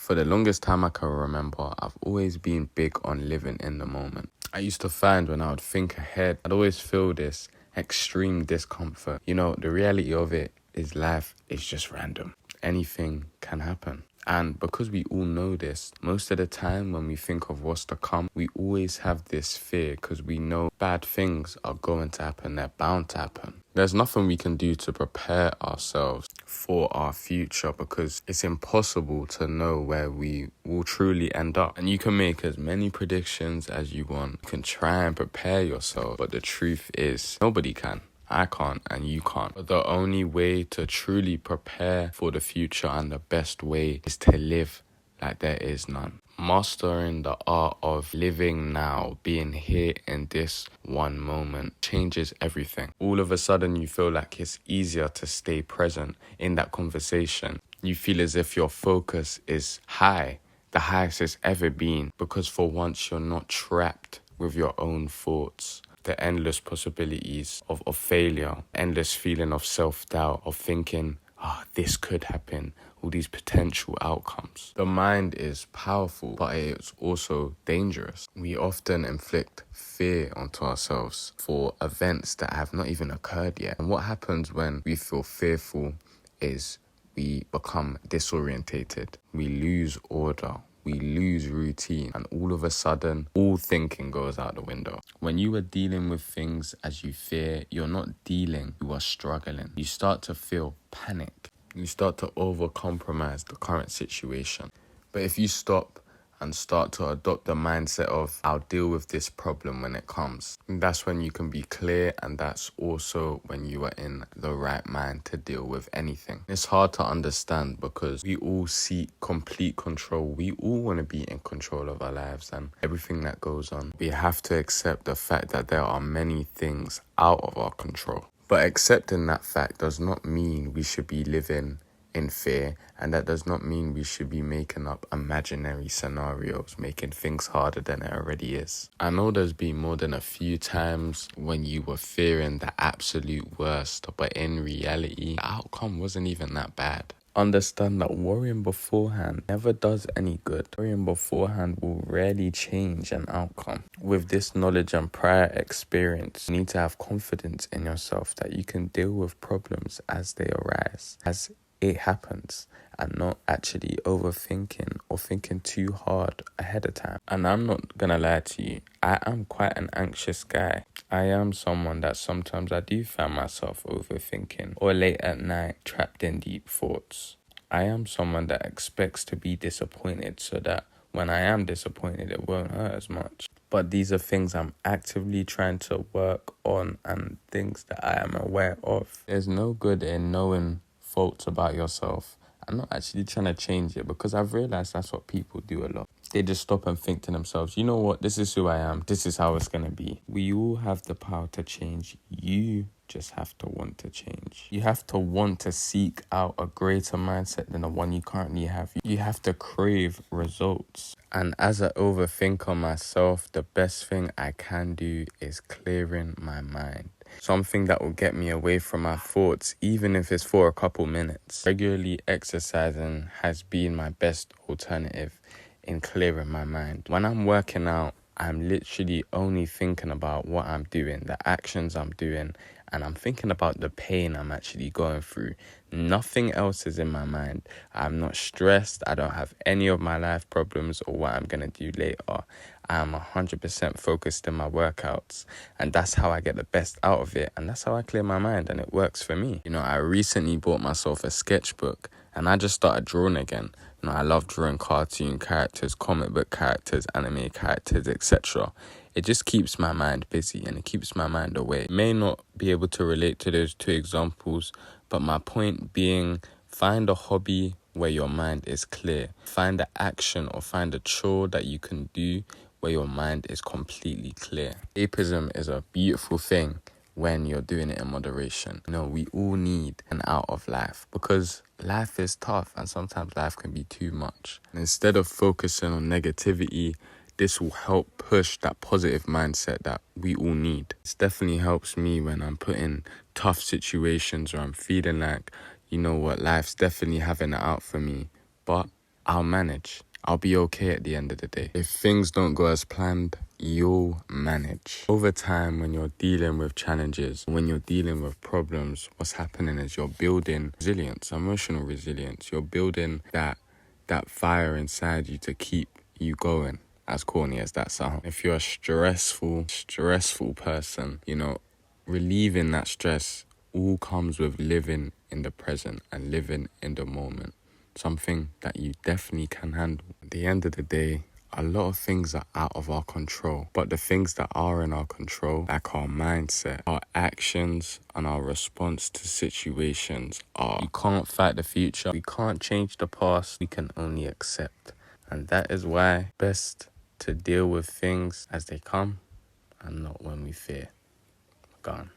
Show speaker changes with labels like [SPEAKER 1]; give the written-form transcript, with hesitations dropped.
[SPEAKER 1] For the longest time I can remember, I've always been big on living in the moment. I used to find when I would think ahead, I'd always feel this extreme discomfort. You know, the reality of it is life is just random. Anything can happen. And because we all know this, most of the time when we think of what's to come, we always have this fear because we know bad things are going to happen, they're bound to happen. There's nothing we can do to prepare ourselves for our future because it's impossible to know where we will truly end up. And you can make as many predictions as you want. You can try and prepare yourself, but the truth is nobody can. I can't and you can't. But the only way to truly prepare for the future and the best way is to live like there is none. Mastering the art of living now, being here in this one moment, changes everything. All of a sudden, you feel like it's easier to stay present in that conversation. You feel as if your focus is high, the highest it's ever been, because for once you're not trapped with your own thoughts. The endless possibilities of failure, endless feeling of self-doubt, of thinking, this could happen, all these potential outcomes. The mind is powerful, but it's also dangerous. We often inflict fear onto ourselves for events that have not even occurred yet. And what happens when we feel fearful is we become disorientated. We lose order. We lose routine, and all of a sudden, all thinking goes out the window. When you are dealing with things as you fear, you're not dealing, you are struggling. You start to feel panic. You start to over-compromise the current situation. But if you stop and start to adopt the mindset of, I'll deal with this problem when it comes, that's when you can be clear, and that's also when you are in the right mind to deal with anything. It's hard to understand because we all seek complete control. We all want to be in control of our lives and everything that goes on. We have to accept the fact that there are many things out of our control. But accepting that fact does not mean we should be living in fear, and that does not mean we should be making up imaginary scenarios, making things harder than it already is. I know there's been more than a few times when you were fearing the absolute worst, but in reality, the outcome wasn't even that bad. Understand that worrying beforehand never does any good. Worrying beforehand will rarely change an outcome. With this knowledge and prior experience, you need to have confidence in yourself that you can deal with problems as they arise, as it happens, and not actually overthinking or thinking too hard ahead of time. And I'm not gonna lie to you, I am quite an anxious guy. I am someone that sometimes I do find myself overthinking or late at night trapped in deep thoughts. I am someone that expects to be disappointed so that when I am disappointed, it won't hurt as much. But these are things I'm actively trying to work on and things that I am aware of. There's no good in knowing faults about yourself and not actually trying to change it, because I've realized that's what people do a lot. They just stop and think to themselves, you know what, this is who I am, this is how it's going to be. We all have the power to change. You just have to want to change. You have to want to seek out a greater mindset than the one you currently have. You have to crave results. And as an overthinker myself, the best thing I can do is clearing my mind. Something that will get me away from my thoughts, even if it's for a couple minutes. Regularly exercising has been my best alternative in clearing my mind. When I'm working out, I'm literally only thinking about what I'm doing, the actions I'm doing, and I'm thinking about the pain I'm actually going through. Nothing else is in my mind. I'm not stressed. I don't have any of my life problems or what I'm going to do later. I'm 100% focused in my workouts, and that's how I get the best out of it, and that's how I clear my mind, and it works for me. You know, I recently bought myself a sketchbook, and I just started drawing again. You know, I love drawing cartoon characters, comic book characters, anime characters, etc. It just keeps my mind busy and it keeps my mind away. May not be able to relate to those two examples, but my point being, find a hobby where your mind is clear. Find an action or find a chore that you can do where your mind is completely clear. Escapism is a beautiful thing when you're doing it in moderation. You know, we all need an out of life because life is tough and sometimes life can be too much. And instead of focusing on negativity, this will help push that positive mindset that we all need. This definitely helps me when I'm put in tough situations or I'm feeling like, you know what, life's definitely having it out for me, but I'll manage. I'll be okay at the end of the day. If things don't go as planned, you'll manage. Over time, when you're dealing with challenges, when you're dealing with problems, what's happening is you're building resilience, emotional resilience. You're building that fire inside you to keep you going, as corny as that sounds. If you're a stressful person, relieving that stress all comes with living in the present and living in the moment. Something that you definitely can handle. At the end of the day, a lot of things are out of our control, but the things that are in our control, like our mindset, our actions, and our response to situations are. We can't fight the future. We can't change the past. We can only accept. And that is why best to deal with things as they come and not when we fear. Gone.